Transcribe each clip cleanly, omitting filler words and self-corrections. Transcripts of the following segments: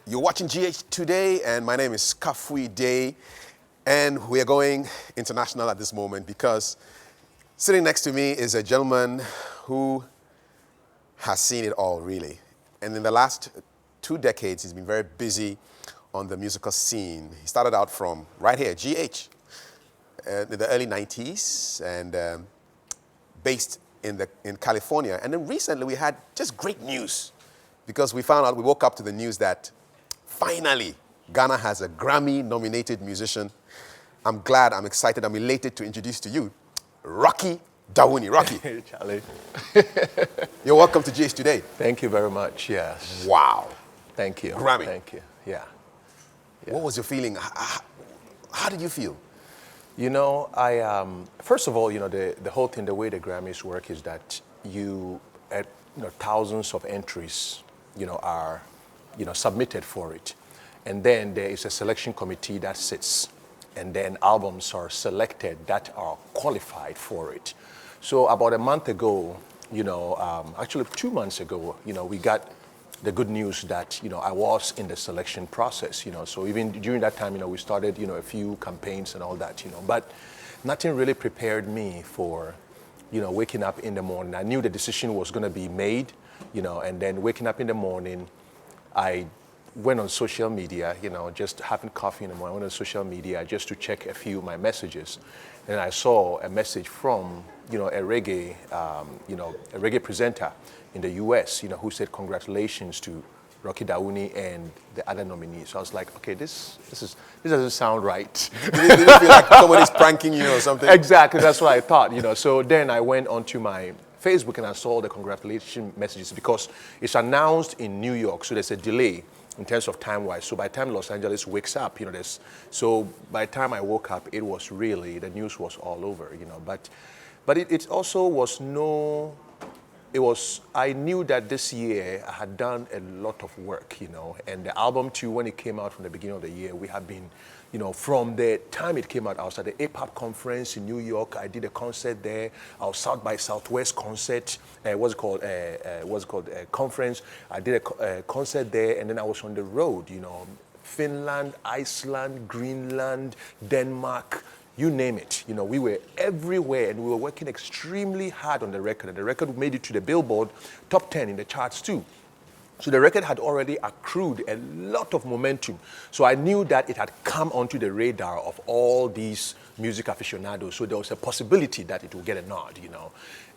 You're watching GH Today, and my name is Kafui Dey, and we are going international at this moment because sitting next to me is a gentleman who has seen it all, really. And in the last 2 decades, he's been very busy on the musical scene. He started out from right here, GH, in the early 90s, and based in California. And then recently we had just great news because we woke up to the news that finally Ghana has a Grammy-nominated musician. I'm glad, I'm excited, I'm elated to introduce to you Rocky Dawuni. Rocky. Hey, Charlie. You're welcome to GH Today. Thank you very much, yes. Wow. Thank you. Grammy. Thank you, yeah. What was your feeling? How did you feel? You know, first of all, you know, the whole thing, the way the Grammys work is that thousands of entries, are, submitted for it. And then there is a selection committee that sits, and then albums are selected that are qualified for it. So about a month ago, actually 2 months ago, we got the good news that, I was in the selection process, So even during that time, we started, a few campaigns and all that, But nothing really prepared me for, waking up in the morning. I knew the decision was going to be made, and then waking up in the morning, I went on social media, just having coffee in the morning. I went on social media just to check a few of my messages. And I saw a message from, a reggae, a reggae presenter in the US, who said congratulations to Rocky Dawuni and the other nominees. So I was like, okay, this doesn't sound right. Did you feel like somebody's pranking you or something? Exactly, that's what I thought, So then I went onto my Facebook and I saw the congratulation messages because it's announced in New York, so there's a delay in terms of time-wise. So by the time Los Angeles wakes up, so by the time I woke up, it was really, the news was all over, But it also was I knew that this year I had done a lot of work, and the album too, when it came out from the beginning of the year, we have been, from the time it came out, I was at the APAP conference in New York. I did a concert there. I was South by Southwest concert, conference. I did a concert there, and then I was on the road, Finland, Iceland, Greenland, Denmark, you name it. We were everywhere, and we were working extremely hard on the record. And the record made it to the Billboard top 10 in the charts too. So the record had already accrued a lot of momentum. So I knew that it had come onto the radar of all these music aficionados. So there was a possibility that it would get a nod,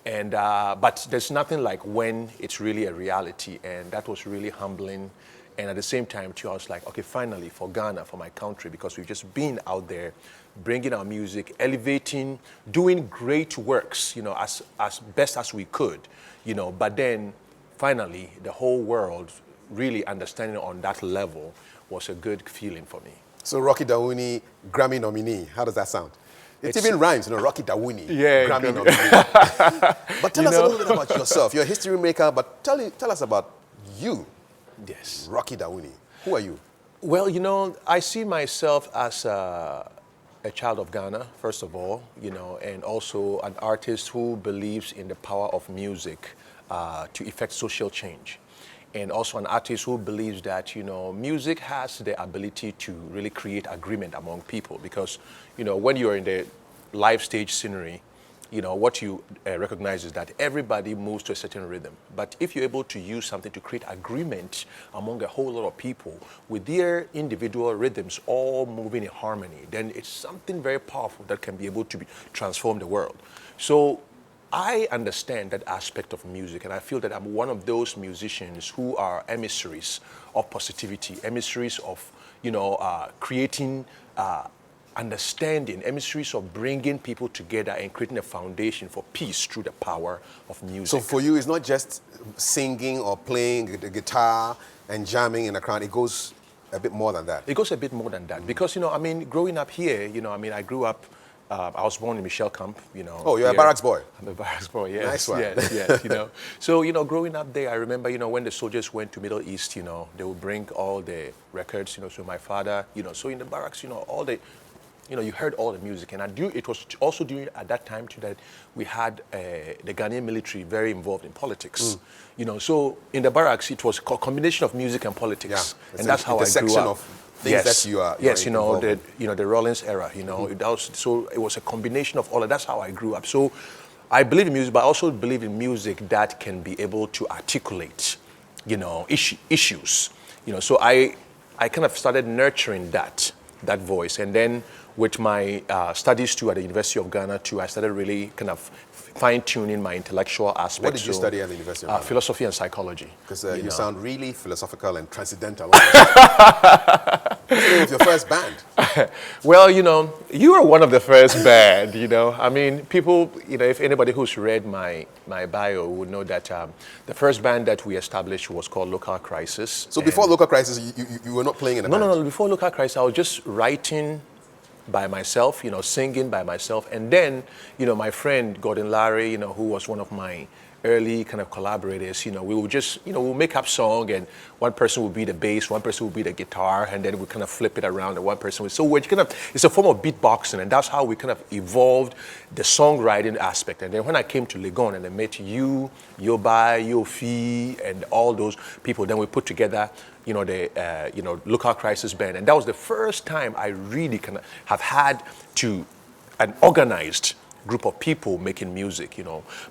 And but there's nothing like when it's really a reality, and that was really humbling. And at the same time, too, I was like, okay, finally, for Ghana, for my country, because we've just been out there bringing our music, elevating, doing great works, as best as we could, But then, finally, the whole world really understanding on that level was a good feeling for me. So Rocky Dawuni, Grammy nominee, how does that sound? It even rhymes, Rocky Dawuni, yeah, Grammy nominee. But tell us a little bit about yourself. You're a history maker, but tell us about you. Yes. Rocky Dawuni. Who are you? Well, I see myself as a child of Ghana, first of all, and also an artist who believes in the power of music to effect social change. And also an artist who believes that, music has the ability to really create agreement among people because, when you're in the live stage scenery, what you recognize is that everybody moves to a certain rhythm. But if you're able to use something to create agreement among a whole lot of people with their individual rhythms all moving in harmony, then it's something very powerful that can be able to transform the world. So I understand that aspect of music, and I feel that I'm one of those musicians who are emissaries of positivity, emissaries of, creating understanding, emissaries of bringing people together and creating a foundation for peace through the power of music. So for you, it's not just singing or playing the guitar and jamming in a crowd. It goes a bit more than that. It goes a bit more than that because, growing up here, I grew up, I was born in Michelle Camp, Oh, you're a barracks boy? I'm a barracks boy, yes. Nice one. Yes. So, growing up there, I remember, when the soldiers went to Middle East, they would bring all the records, so my father, so in the barracks, all the you heard all the music. And it was also during, at that time too, that we had the Ghanaian military very involved in politics. So in the barracks, it was a combination of music and politics. Yeah. And that's how I grew up. Of things that you are the Rollins era, so it was a combination of all of that. That's how I grew up. So I believe in music, but I also believe in music that can be able to articulate, issues. So I kind of started nurturing that voice. And then with my studies too at the University of Ghana too, I started really kind of fine-tuning my intellectual aspects. What did you study at the University of Ghana? Philosophy and psychology. Because you sound really philosophical and transcendental. What's the name of your first band? Well, you are one of the first band, I mean, people, if anybody who's read my bio would know that the first band that we established was called Local Crisis. So before Local Crisis, you were not playing in a band? No. Before Local Crisis, I was just writing by myself, singing by myself. And then, my friend Gordon Larry, who was one of my early kind of collaborators, we would just, we'll make up song, and one person would be the bass, one person would be the guitar, and then we kind of flip it around, and one person would, so we're kind of, it's a form of beatboxing, and that's how we kind of evolved the songwriting aspect. And then when I came to Legon and I met you, Yobai, Yofi, and all those people, then we put together the Local Crisis Band. And that was the first time I really kind of have had an organized group of people making music,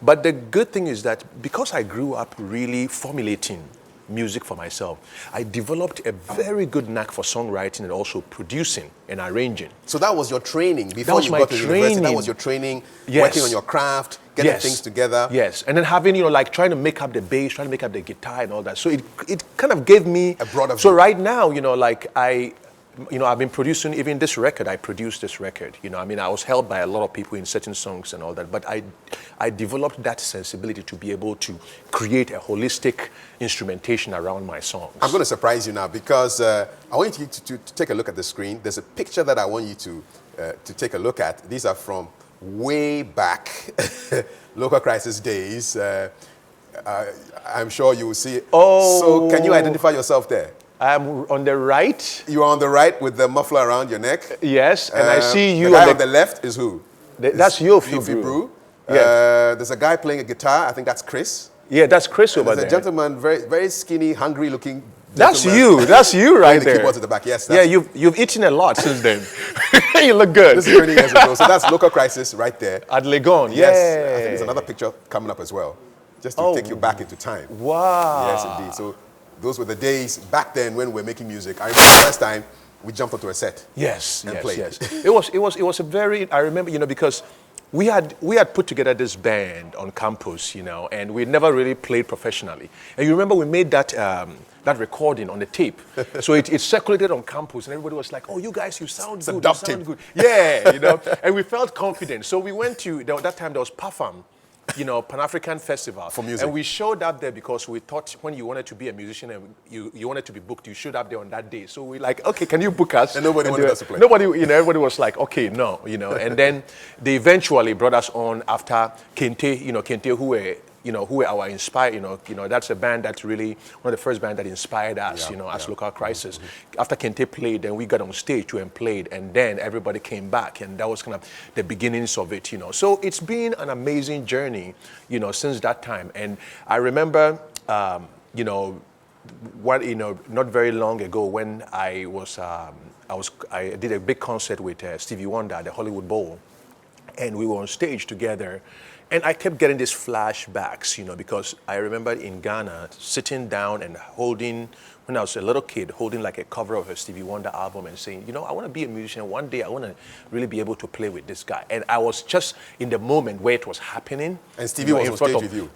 But the good thing is that because I grew up really formulating music for myself, I developed a very good knack for songwriting and also producing and arranging. So that was your training before you got to university? That was your training, working on your craft, getting things together? Yes, and then having, trying to make up the bass, trying to make up the guitar and all that. So it kind of gave me a broader view. So right now, I've been producing, even this record, I produced this record. I was helped by a lot of people in certain songs and all that, but I developed that sensibility to be able to create a holistic instrumentation around my songs. I'm going to surprise you now because I want you to take a look at the screen. There's a picture that I want you to take a look at. These are from way back, Local Crisis days. I'm sure you will see it. Oh. So can you identify yourself there? I'm on the right. You are on the right with the muffler around your neck. Yes, and I see you. The guy on the left is who? That's Yofi Brew. Yes. There's a guy playing a guitar. I think that's Chris. Yeah, that's Chris over there. There's a gentleman, very, very skinny, hungry-looking. That's you. That's you right there. The keyboard at the back. Yes. Yeah, you've eaten a lot since then. You look good. This is 20 years ago. So that's Local Crisis right there. At Legon. Yes. I think there's another picture coming up as well, just to take you back into time. Wow. Yes, indeed. So those were the days back then when we were making music. I remember the first time we jumped onto a set. Yes. Played. Yes. It was a very, I remember, because we had put together this band on campus, and we never really played professionally. And you remember we made that recording on the tape. So it circulated on campus, and everybody was like, "Oh, you guys, you sound good. You sound good." Yeah, and we felt confident. So we went to that time there was Pafam, Pan-African Festival. For music. And we showed up there because we thought when you wanted to be a musician and you wanted to be booked, you showed up there on that day. So we like, okay, can you book us? And nobody wanted us to play. Nobody, everybody was like, okay, no, And then they eventually brought us on after Kente, Kente who were our inspired, that's a band that's really one of the first bands that inspired us, as Local Crisis. Mm-hmm. After Kente played, then we got on stage and played, and then everybody came back, and that was kind of the beginnings of it, So it's been an amazing journey, since that time. And I remember, not very long ago when I did a big concert with Stevie Wonder at the Hollywood Bowl, and we were on stage together. And I kept getting these flashbacks, because I remember in Ghana sitting down and holding, when I was a little kid, holding like a cover of a Stevie Wonder album and saying, I want to be a musician. One day I want to really be able to play with this guy. And I was just in the moment where it was happening. And Stevie was on stage with you?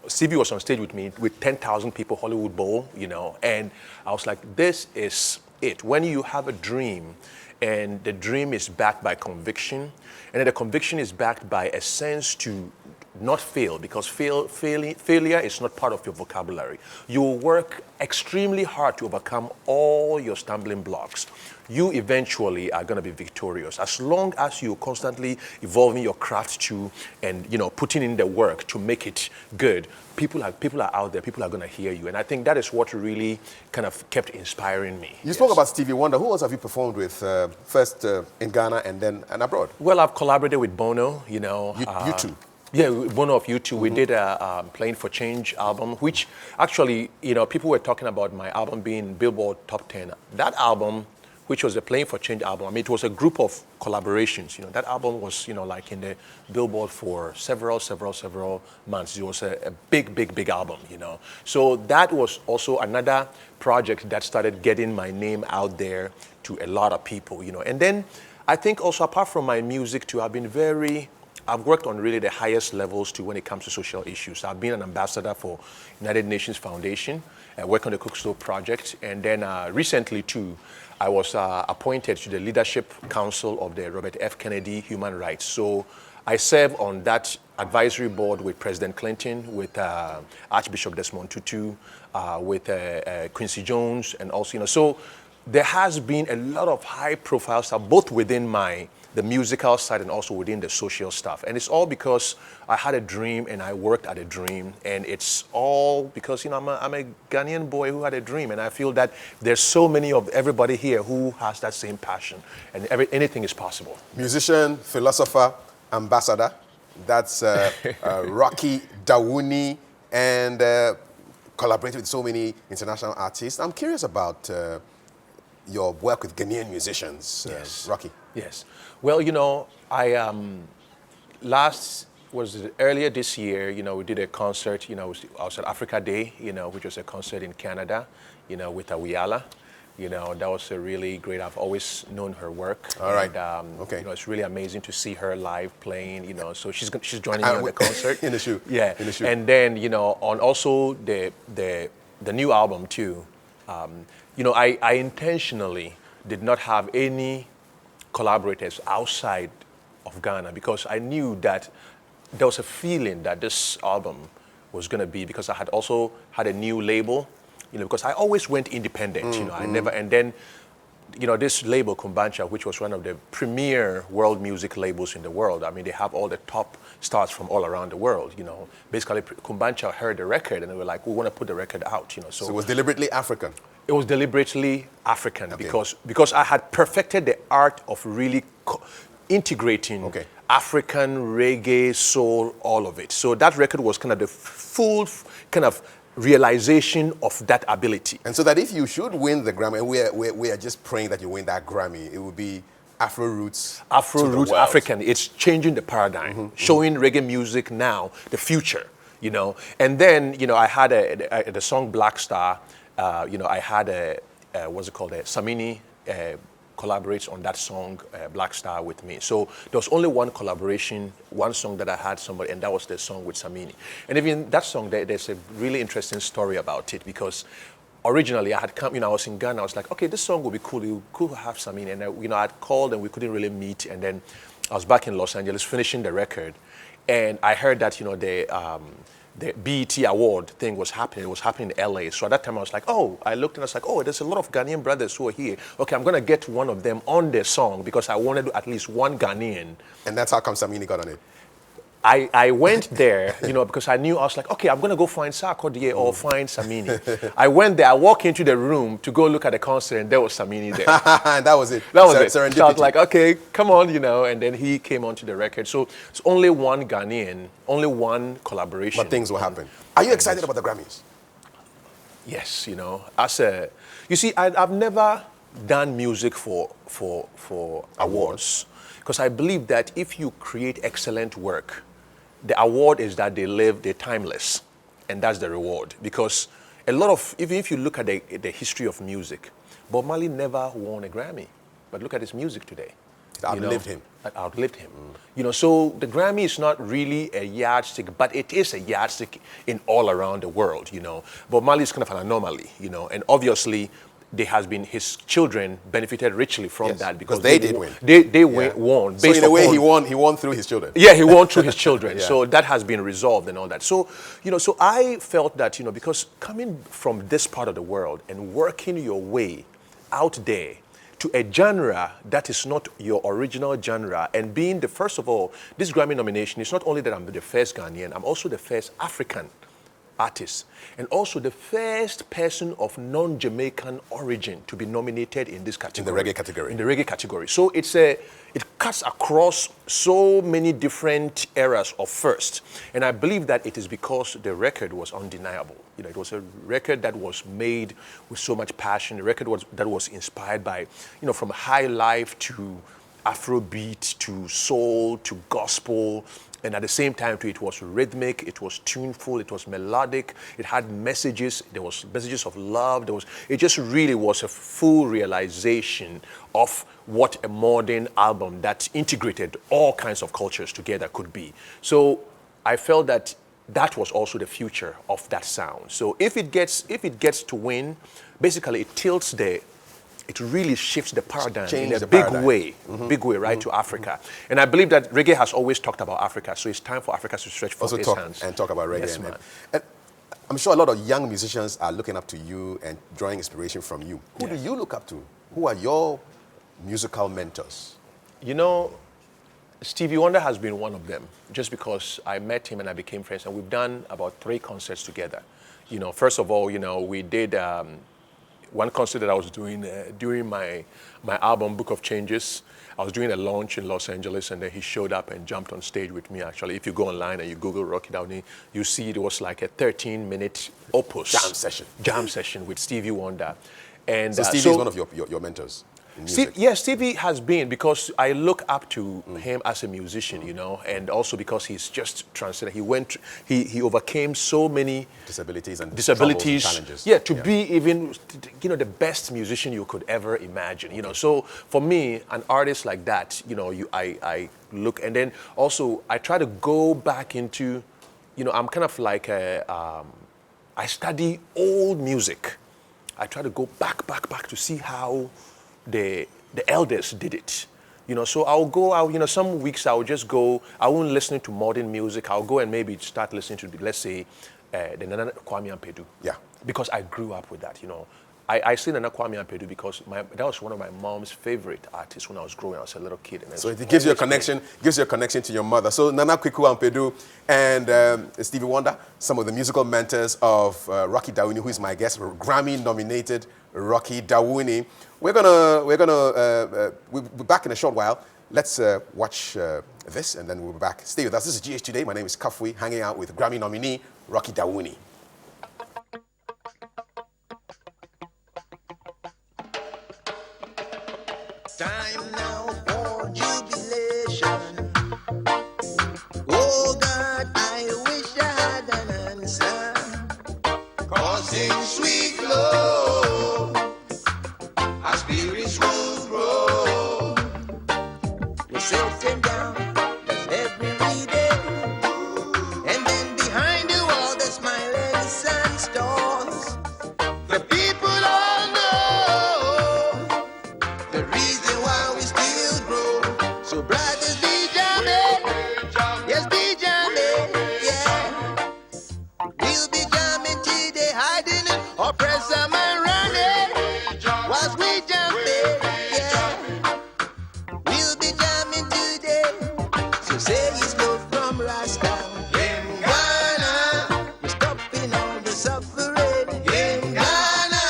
Stevie was on stage with me with 10,000 people, Hollywood Bowl, And I was like, this is it. When you have a dream, and the dream is backed by conviction, and then the conviction is backed by a sense to not fail, because failure is not part of your vocabulary. You will work extremely hard to overcome all your stumbling blocks. You eventually are going to be victorious as long as you're constantly evolving your craft too, and putting in the work to make it good. People are out there. People are going to hear you, and I think that is what really kind of kept inspiring me. You spoke about Stevie Wonder. Who else have you performed with? First in Ghana and then abroad. Well, I've collaborated with Bono. You too. Yeah, Bono of U2. We did a Playing for Change album, which actually, people were talking about my album being Billboard Top 10. That album, which was the Playing for Change album, I mean, it was a group of collaborations. That album was, like in the Billboard for several months. It was a big album, So that was also another project that started getting my name out there to a lot of people, And then I think also, apart from my music too, I've worked on really the highest levels too when it comes to social issues. I've been an ambassador for United Nations Foundation. I work on the Cook Stove Project. And then recently too, I was appointed to the Leadership Council of the Robert F. Kennedy Human Rights. So I serve on that advisory board with President Clinton, with Archbishop Desmond Tutu, with Quincy Jones, and also, so there has been a lot of high profile stuff, both within the musical side and also within the social stuff. And it's all because I had a dream and I worked at a dream. And it's all because, I'm a Ghanaian boy who had a dream. And I feel that there's so many of everybody here who has that same passion. And anything is possible. Musician, philosopher, ambassador. That's Rocky, Dawuni, and collaborated with so many international artists. I'm curious about your work with Ghanaian musicians, Yes. Rocky. Yes. Well, I earlier this year, we did a concert, I was at Africa Day, which was a concert in Canada, with Wiyaala. That was a really great. I've always known her work. All right. And, okay. It's really amazing to see her live playing. So she's joining me on the concert in the shoe. Yeah. In the shoe. And then on also the new album too. I intentionally did not have any collaborators outside of Ghana because I knew that there was a feeling that this album was going to be, because I had also had a new label, because I always went independent, I never, and then, this label, Kumbancha, which was one of the premier world music labels in the world. I mean, they have all the top stars from all around the world, Basically, Kumbancha heard the record and they were like, we want to put the record out, So it was deliberately African? It was deliberately African, okay. because I had perfected the art of really integrating okay. African, reggae, soul, all of it. So that record was kind of the full kind of realization of that ability. And so that if you should win the Grammy, and we are just praying that you win that Grammy, it would be Afro Roots. Afro Roots, African. It's changing the paradigm, showing reggae music now, the future, And then, I had the song Black Star. I had what's it called? Samini collaborates on that song, Black Star, with me. So there was only one collaboration, one song that I had somebody, and that was the song with Samini. And even that song, there's a really interesting story about it, because originally I had come, I was in Ghana, I was like, okay, this song would be cool, it would cool to have Samini. And I'd called and we couldn't really meet. And then I was back in Los Angeles finishing the record. And I heard that, the BET Award thing was happening. It was happening in LA. So at that time I was like, I looked and I was like, there's a lot of Ghanaian brothers who are here. Okay, I'm going to get one of them on the song because I wanted at least one Ghanaian. And that's how come Samini got on it? I went there, because I knew, I was like, okay, I'm going to go find Sarkodie or find Samini. I went there, I walked into the room to go look at the concert, and there was Samini there. And that was it. That was it. Serendipity. So I was like, okay, come on, and then he came onto the record. So it's only one Ghanaian, only one collaboration. But things will happen. Are you excited about the Grammys? Yes, you see, I've never done music for awards, because I believe that if you create excellent work, the award is that they're timeless, and that's the reward. Because a lot of, even if you look at the history of music, Bob Marley never won a Grammy, but look at his music today. It outlived him. It outlived him. So the Grammy is not really a yardstick, but it is a yardstick in all around the world. Bob Marley is kind of an anomaly, and obviously his children benefited richly from that because they did win. They won. So in a way, he won through his children. Yeah, he won through his children. So that has been resolved and all that. So, so I felt that, because coming from this part of the world and working your way out there to a genre that is not your original genre, and being first of all, this Grammy nomination is not only that I'm the first Ghanaian, I'm also the first African artist, and also the first person of non-Jamaican origin to be nominated in this category. In the reggae category. In the reggae category. So it cuts across so many different eras of first. And I believe that it is because the record was undeniable. It was a record that was made with so much passion. A record that was inspired by, from high life to Afrobeat to soul to gospel. And at the same time, too, it was rhythmic, it was tuneful, it was melodic, it had messages, there was messages of love, it just really was a full realization of what a modern album that integrated all kinds of cultures together could be. So I felt that was also the future of that sound. So if it gets to win, basically it tilts it really shifts the paradigm in a big way, right, to Africa. And I believe that reggae has always talked about Africa, so it's time for Africa to stretch forth its hands. And talk about reggae. Yes, man. And I'm sure a lot of young musicians are looking up to you and drawing inspiration from you. Who do you look up to? Who are your musical mentors? Stevie Wonder has been one of them, just because I met him and I became friends, and we've done about 3 concerts together. First of all, we did one concert that I was doing during my album, Book of Changes. I was doing a launch in Los Angeles, and then he showed up and jumped on stage with me, actually. If you go online and you Google Rocky Dowuni, you see it was like a 13-minute opus. Jam session with Stevie Wonder. And so Stevie is one of your mentors? Stevie has been, because I look up to him as a musician, and also because he's just transcended. He overcame so many disabilities and challenges. Yeah, to be even, the best musician you could ever imagine. So for me, an artist like that, I look, and then also I try to go back into, I'm kind of like I study old music. I try to go back to see how the elders did it. So I'll go, some weeks I'll just go, I won't listen to modern music. I'll go and maybe start listening to, let's say, the Nana Kwame Ampedu. Yeah. Because I grew up with that, I see Nana Kwame Ampedu because that was one of my mom's favorite artists when I was growing. I was a little kid. And so it gives you a connection, to your mother. So Nana Kwaku Ampedu and Stevie Wonder, some of the musical mentors of Rocky Dowuni, who is my guest, Grammy-nominated Rocky Dowuni. We'll be back in a short while. Let's watch this, and then we'll be back. Stay with us. This is GH Today. My name is Kafui, hanging out with Grammy nominee Rocky Dowuni. Time now for jubilation. Oh God, I wish I had an answer. Causing sweet glow, our spirits will grow. We're sitting down every day, and then behind the wall the smiling sun stores. The people all know the reason why we still grow. So brothers, be jamming, yes, be jamming, yeah. We'll be jamming today, hiding it, oppressor man running, whilst we jumping, yeah. We'll be jamming today, so say it's go from Rasta. In Ghana, we're stopping all the suffering. In Ghana,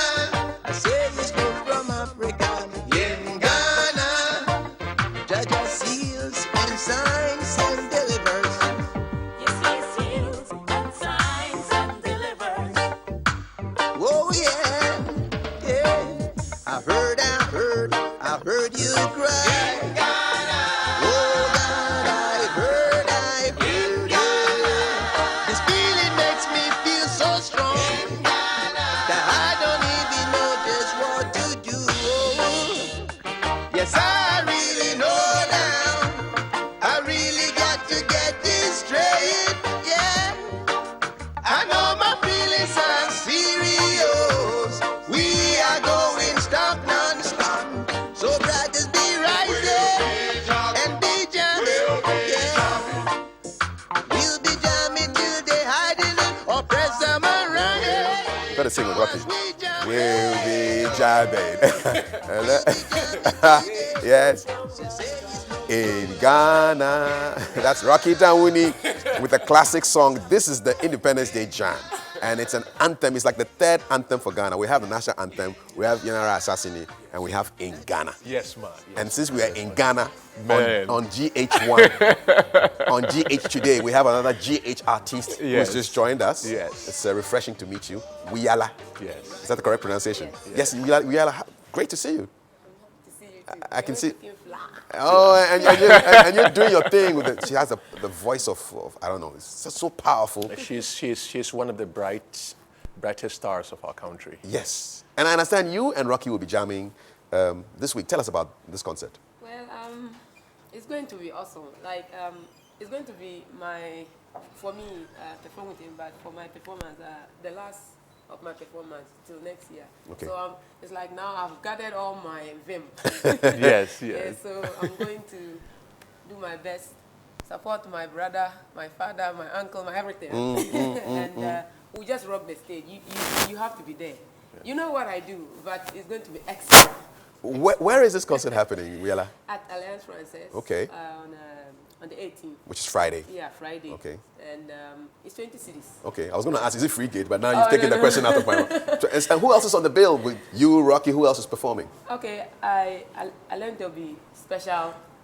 I say it's go from Africa. In Ghana, Jaja seals and signs and delivers. Yes, he heals and signs and delivers. Oh yeah, yeah. I heard you cry. Oh God, I heard you. This feeling makes me feel so strong that I don't even know just what to do. Oh, yes, I really know now. I really got to get this straight. Yeah, I know my feelings are serious. We are going got to sing with Rocky. We'll be jabbing. Yes. In Ghana. That's Rocky Dawuni with a classic song. This is the Independence Day Jam. And it's an anthem. It's like the third anthem for Ghana. We have the national anthem, we have General Assassini, and we have In Ghana. Yes, man. Yes, And since we are in Ghana, Man. on GH1, on GH today, we have another GH artist Yes. who's just joined us. Yes. It's refreshing to meet you. Wiyaala. Yes. Is that the correct pronunciation? Yes, Wiyaala. Great to see you. I can see. Oh, and you're doing your thing with it. She has the voice of I don't know. It's just so powerful. She's one of the brightest stars of our country. Yes, and I understand you and Rocky will be jamming this week. Tell us about this concert. Well, it's going to be awesome. Like, it's going to be for me, perform with him, but for my performance, the last of my performance till next year. Okay. So it's like now I've gathered all my vim. Yes, Yeah, yes. so I'm going to do my best, support my brother, my father, my uncle, my everything. And we just rock the stage. You have to be there. You know what I do, but it's going to be excellent. Where is this concert happening, Wiyaala? At Alliance Française. Okay. On the 18th. Which is Friday. Yeah, Friday. Okay. And it's 20 cities. Okay, I was going to ask, is it free gate? But now you've taken no, the question out of my mouth. And who else is on the bill with you, Rocky? Who else is performing? Okay, I learned there'll be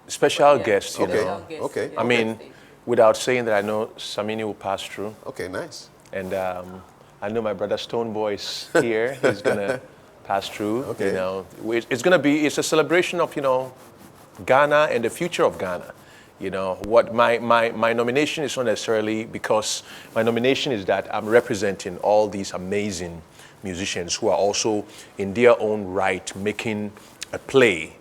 Special guests, you Okay. know. guests, Okay. yeah, I mean, on stage. without saying that, I know Samini will pass through. Okay, nice. And I know my brother Stoneboy is here. He's gonna pass through. Okay. You know, it's a celebration of, you know, Ghana and the future of Ghana. You know, what my nomination is not necessarily because my nomination is that I'm representing all these amazing musicians who are also in their own right making a play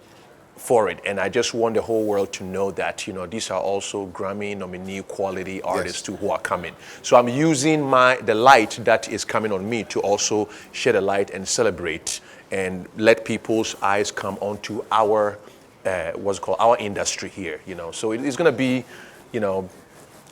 for it. And I just want the whole world to know that, you know, these are also Grammy nominee quality artists too who are coming. So I'm using the light that is coming on me to also shed a light and celebrate and let people's eyes come onto our our industry here, you know. So it's going to be, you know,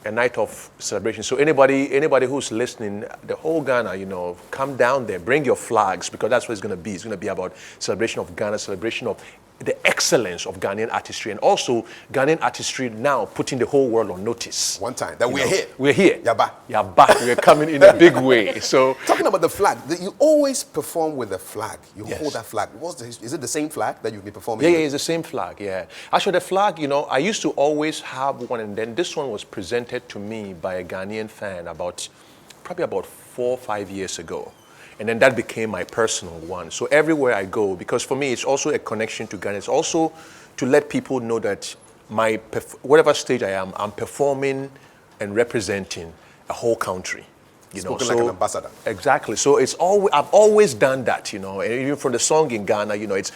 a night of celebration. So anybody who's listening, the whole Ghana, you know, come down there, bring your flags, because that's what it's going to be. It's going to be about celebration of Ghana, celebration of the excellence of Ghanaian artistry, and also Ghanaian artistry now putting the whole world on notice. One time that we're here. We're here. Yaba. Yaba. We're coming in a big way. So Talking about the flag, you always perform with a flag. You Yes. hold that flag. Is it the same flag that you've been performing yeah, with? it's the same flag, yeah. Actually, the flag, you know, I used to always have one, and then this one was presented to me by a Ghanaian fan probably about 4 or 5 years ago. And then that became my personal one. So everywhere I go, because for me, it's also a connection to Ghana. It's also to let people know that whatever stage I am, I'm performing and representing a whole country. You know, Spoken like an ambassador. Exactly. So I've always done that, you know, and even from the song in Ghana, you know, it's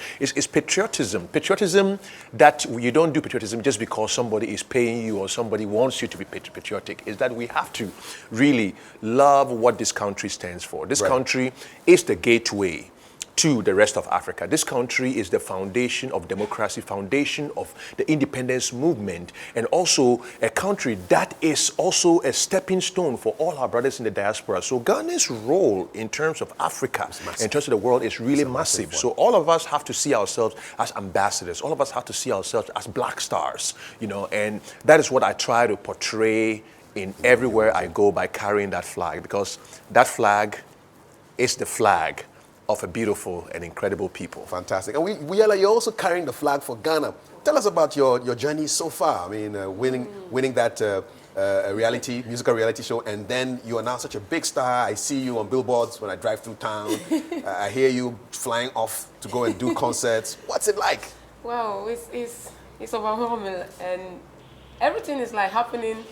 patriotism. Patriotism that you don't do patriotism just because somebody is paying you or somebody wants you to be patriotic. Is that we have to really love what this country stands for. This Right. country is the gateway to the rest of Africa. This country is the foundation of democracy, foundation of the independence movement, and also a country that is also a stepping stone for all our brothers in the diaspora. So Ghana's role in terms of Africa, in terms of the world, is really massive. So all of us have to see ourselves as ambassadors. All of us have to see ourselves as black stars, you know, and that is what I try to portray in everywhere I go by carrying that flag, because that flag is the flag of a beautiful and incredible people. Fantastic. And Wiyaala, you're also carrying the flag for Ghana. Tell us about your journey so far. I mean, winning that musical reality show, and then you are now such a big star. I see you on billboards when I drive through town. I hear you flying off to go and do concerts. What's it like? Wow, it's overwhelming, and everything is like happening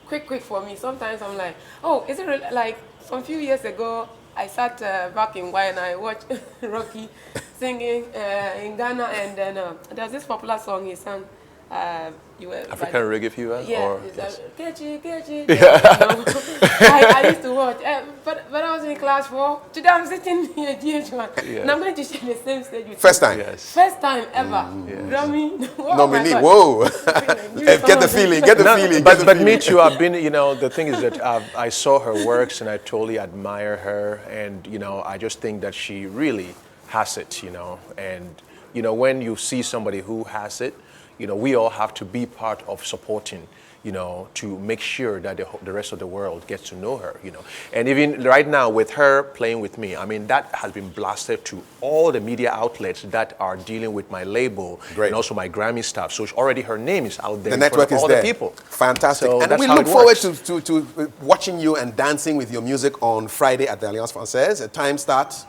quick for me. Sometimes I'm like, oh, is it really? Like some few years ago, I sat back in Y and I watched Rocky singing in Ghana, and then there's this popular song he sang, You were African reggae fever? Yeah, Or, it's yes. catchy. I used to watch, but I was in class 4. Today I'm sitting here at GH1, and I'm going to share the same stage with First you. time. Yes. First time ever. Grammy. Oh Nominee. my God. Whoa. Get the feeling. Get the No, feeling. but get the but feeling. me too. I've been, you know, the thing is that I saw her works and I totally admire her, and you know, I just think that she really has it, you know, and you know, when you see somebody who has it, you know, we all have to be part of supporting, you know, to make sure that the rest of the world gets to know her, you know. And even right now with her playing with me, I mean, that has been blasted to all the media outlets that are dealing with my label Great. and also my Grammy stuff. So already her name is out there The in front network of is all there. the people. Fantastic. So And that's we how look it forward works. to watching you and dancing with your music on Friday at the Alliance Française. The time starts?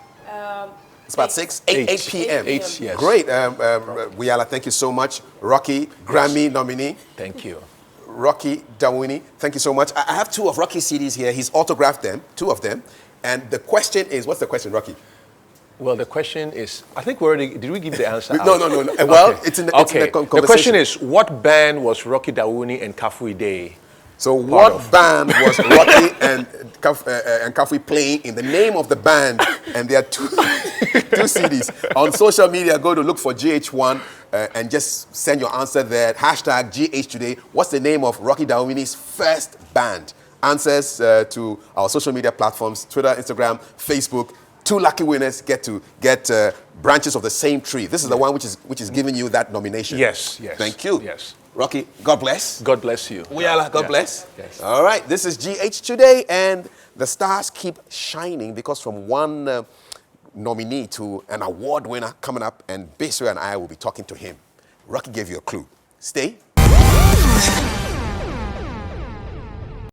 It's about 8 p.m. 8, yes. Great. Wiyaala, thank you so much. Rocky, Grammy nominee. Thank you. Rocky Dawuni, thank you so much. I have 2 of Rocky's CDs here. He's autographed them, 2 of them. And the question is, what's the question, Rocky? Well, the question is, I think we already, did we give the answer out? No. Well, Okay. it's in the, Okay. conversation. The question is, what band was Rocky Dawuni and Kafui Dey? So what band was Rocky and Kafui playing in the name of the band? And there are 2 CDs. On social media, go to look for GH1 and just send your answer there. Hashtag GH Today. What's the name of Rocky Dawuni's first band? Answers to our social media platforms, Twitter, Instagram, Facebook. 2 lucky winners get to get branches of the same tree. This is the one which is giving you that nomination. Yes. Thank you. Yes. Rocky, God bless. God bless you. Wiyaala, God Yes. bless. Yes. All right, this is GH Today, and the stars keep shining because from one nominee to an award winner coming up, and Baisiwa and I will be talking to him. Rocky gave you a clue. Stay.